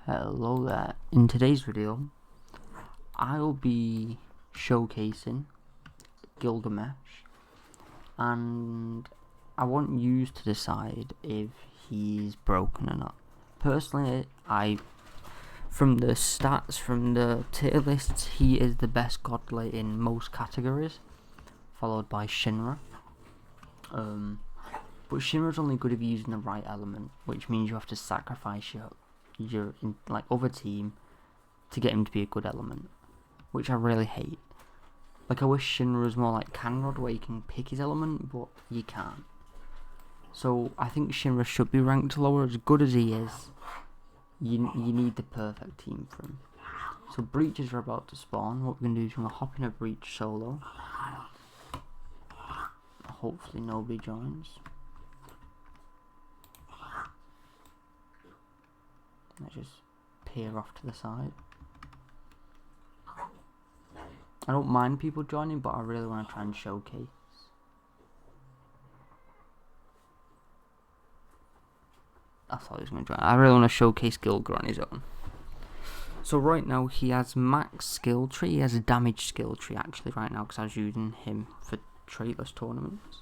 Hello there. In today's video, I'll be showcasing Gilgamesh, and I want you to decide if he's broken or not. Personally, from the stats, from the tier lists, he is the best godly in most categories, followed by Shinra. But Shinra's only good if you're using the right element, which means you have to sacrifice your other team to get him to be a good element, which I really hate. Like, I wish Shinra was more like Canrod, where you can pick his element, but you can't. So I think Shinra should be ranked lower. As good as he is, you need the perfect team for him. So breaches are about to spawn. What we're gonna do is we're gonna hop in a breach solo. Hopefully nobody joins. Let's just peer off to the side. I don't mind people joining, but I really want to try and showcase. I thought he was going to join. I really want to showcase Gilga on his own. So right now he has max skill tree. He has a damage skill tree actually right now, because I was using him for traitless tournaments.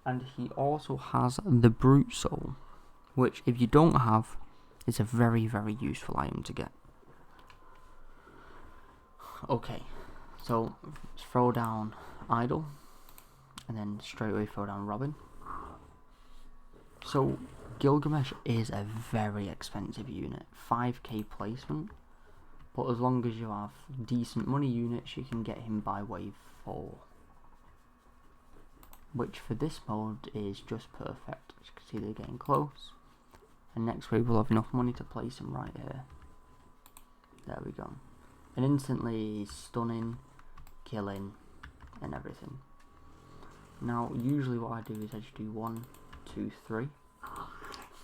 And he also has the brute soul, which if you don't have, it's a very, very useful item to get. Okay, so throw down Idol, and then straight away throw down Robin. So Gilgamesh is a very expensive unit, 5k placement, but as long as you have decent money units, you can get him by wave 4. Which for this mode is just perfect. As you can see, they're getting close. And next wave we'll have enough money to place him right here. There we go. And instantly he's stunning, killing, and everything. Now usually what I do is I just do 1, 2, 3,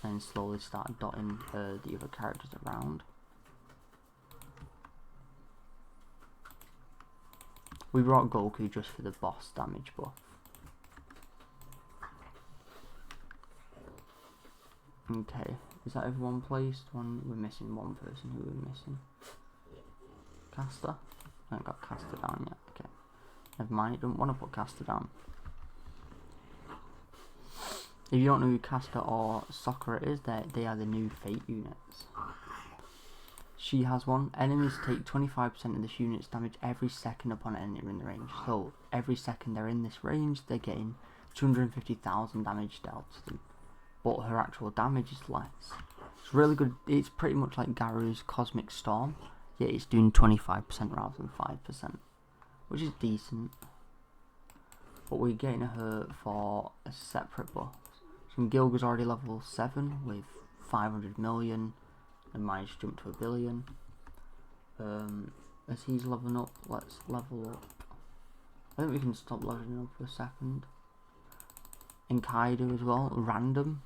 and slowly start dotting the other characters around. We brought Goku just for the boss damage buff. Okay, is that everyone placed? We're missing one person. Who we're missing? Caster? I haven't got Caster down yet. Okay, never mind. Don't want to put Caster down. If you don't know who Caster or Sakura is, they are the new Fate units. She has one. Enemies take 25% of this unit's damage every second upon entering in the range. So every second they're in this range, they're getting 250,000 damage dealt to them. But her actual damage is less. It's really good. It's pretty much like Garu's Cosmic Storm, yet it's doing 25% rather than 5%, which is decent. But we're getting her for a separate buff. So Gilga's already level 7 with 500 million, and mine's jumped to 1 billion. As he's leveling up, let's level up. I think we can stop leveling up for a second. And Kaido as well, random,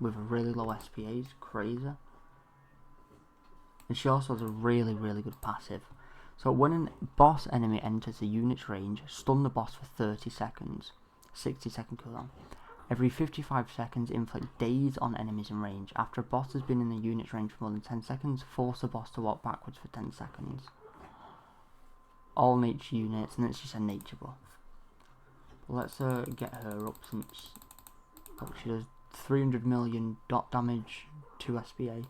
with a really low SPA, is crazy. And she also has a really, really good passive. So when a boss enemy enters the unit's range, stun the boss for 30 seconds, 60-second cooldown. Every 55 seconds, inflict daze on enemies in range. After a boss has been in the unit's range for more than 10 seconds, force the boss to walk backwards for 10 seconds. All nature units, and it's just a nature buff. Let's get her up, since she does 300 million dot damage, 2 SPA,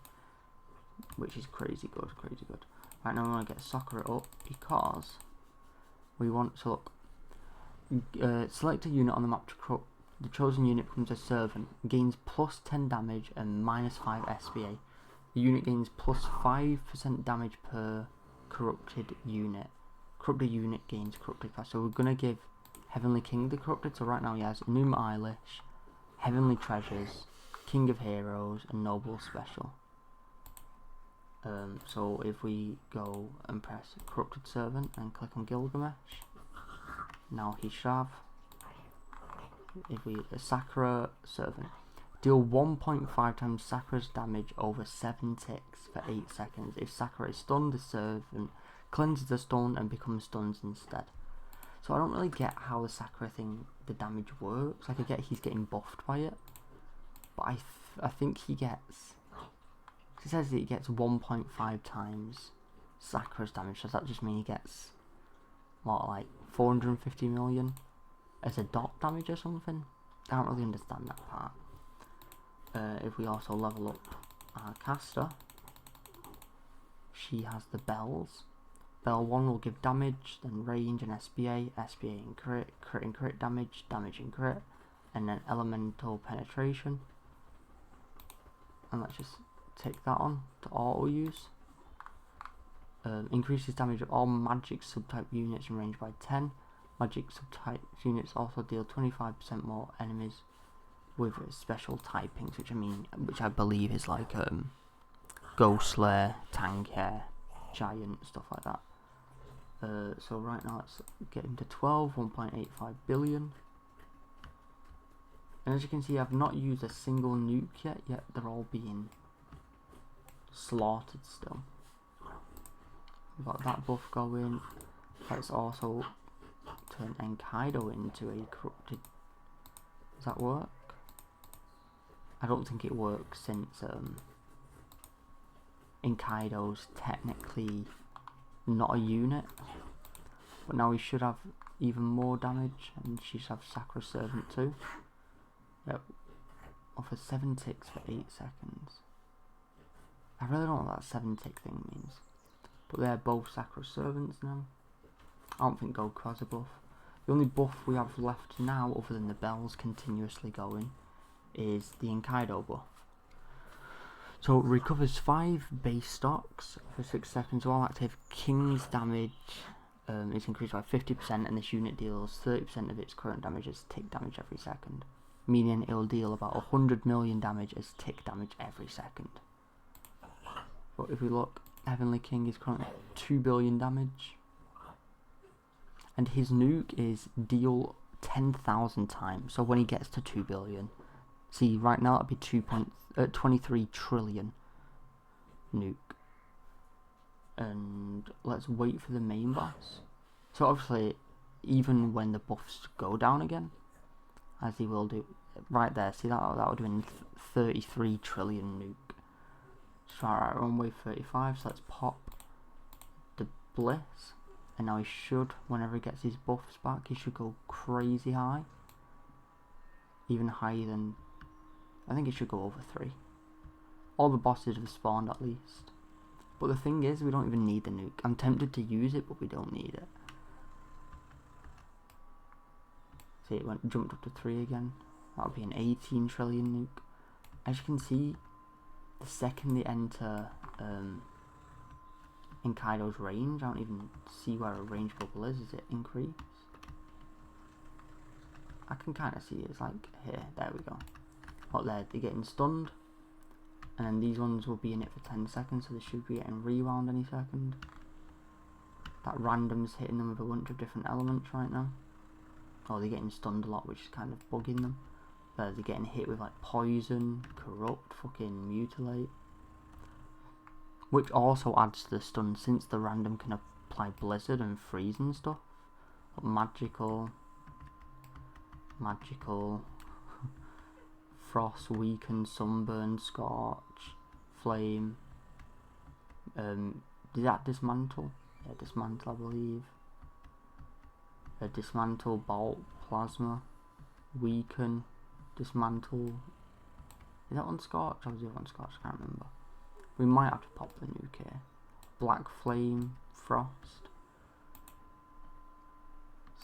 which is crazy good, crazy good. Right now we want to get Sakura up because we want to look. Select a unit on the map to corrupt. The chosen unit becomes a servant, gains plus 10 damage and minus 5 SPA. The unit gains plus 5% damage per corrupted unit. Corrupted unit gains corrupted class. So we're gonna give Heavenly King the corrupted. So right now he has Numa Eilish, Heavenly Treasures, King of Heroes, and Noble Special. So if we go and press Corrupted Servant and click on Gilgamesh, now he should have. If we Sakura Servant, deal 1.5 times Sakura's damage over 7 ticks for 8 seconds. If Sakura is stunned, the servant cleanses the stun and becomes stunned instead. So I don't really get how the Sakura thing, the damage works. Like, I get he's getting buffed by it, but I think he gets It says that he gets 1.5 times Sakura's damage. Does that just mean he gets, what, like 450 million as a dot damage or something? I don't really understand that part. If we also level up our caster, she has the bells. Bell 1 will give damage, then range and SBA, SBA and crit, crit and crit damage, damage and crit, and then elemental penetration. And let's just take that on to auto use. Increases damage of all magic subtype units in range by 10. Magic subtype units also deal 25% more enemies with special typings, which I believe is like Ghost Slayer, Tank Hair, Giant, stuff like that. So right now let's get into 1.85 billion. And as you can see, I've not used a single nuke yet they're all being slaughtered still. We've got that buff going. Let's also turn Enkaido into a corrupted. Does that work? I don't think it works since Enkaido's technically not a unit. But now we should have even more damage, and she should have Sakura Servant too. Yep. Offers 7 ticks for 8 seconds. I really don't know what that 7 tick thing means. But they're both Sakura Servants now. I don't think Goku has a buff. The only buff we have left now, other than the bells continuously going, is the Enkaido buff. So it recovers 5 base stocks for 6 seconds while active. King's damage is increased by 50%, and this unit deals 30% of its current damage as tick damage every second. Meaning it'll deal about 100 million damage as tick damage every second. But if we look, Heavenly King is currently 2 billion damage. And his nuke is deal 10,000 times. So when he gets to 2 billion, see right now that'd be 23 trillion nuke. And let's wait for the main boss. So obviously, even when the buffs go down again, as he will do, right there, see that would have been 33 trillion nuke. So alright, we're on wave 35, so let's pop the Bliss. And now he should, whenever he gets his buffs back, he should go crazy high. Even higher than, I think it should go over 3. All the bosses have spawned at least. But the thing is, we don't even need the nuke. I'm tempted to use it, but we don't need it. See, it jumped up to 3 again. That would be an 18 trillion nuke. As you can see, the second they enter Enkaido's range, I don't even see where a range bubble is. Is it increased? I can kind of see it. It's like here. There we go. What there? They're getting stunned. And then these ones will be in it for 10 seconds, so they should be getting rewound any second. That random's hitting them with a bunch of different elements right now. Oh, they're getting stunned a lot, which is kind of bugging them. They're getting hit with like poison, corrupt, fucking mutilate. Which also adds to the stun, since the random can apply blizzard and freeze and stuff. But magical, frost, weaken, sunburn, scorch, flame. Did that dismantle? Yeah, dismantle, I believe. Dismantle, bolt, plasma, weaken, dismantle. Is that one scorch? Or was the other one scorch? I can't remember. We might have to pop the nuke here. Black flame, frost.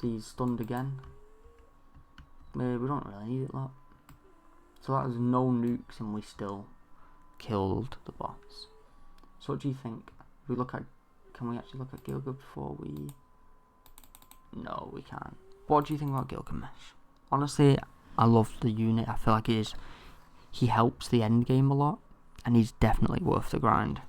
See, he's stunned again. Maybe we don't really need it, lot. So that was no nukes, and we still killed the boss. So what do you think? If we look at, can we actually look at Gilgamesh before we? No, we can't. What do you think about Gilgamesh? Honestly, I love the unit. I feel like he helps the end game a lot, and he's definitely worth the grind.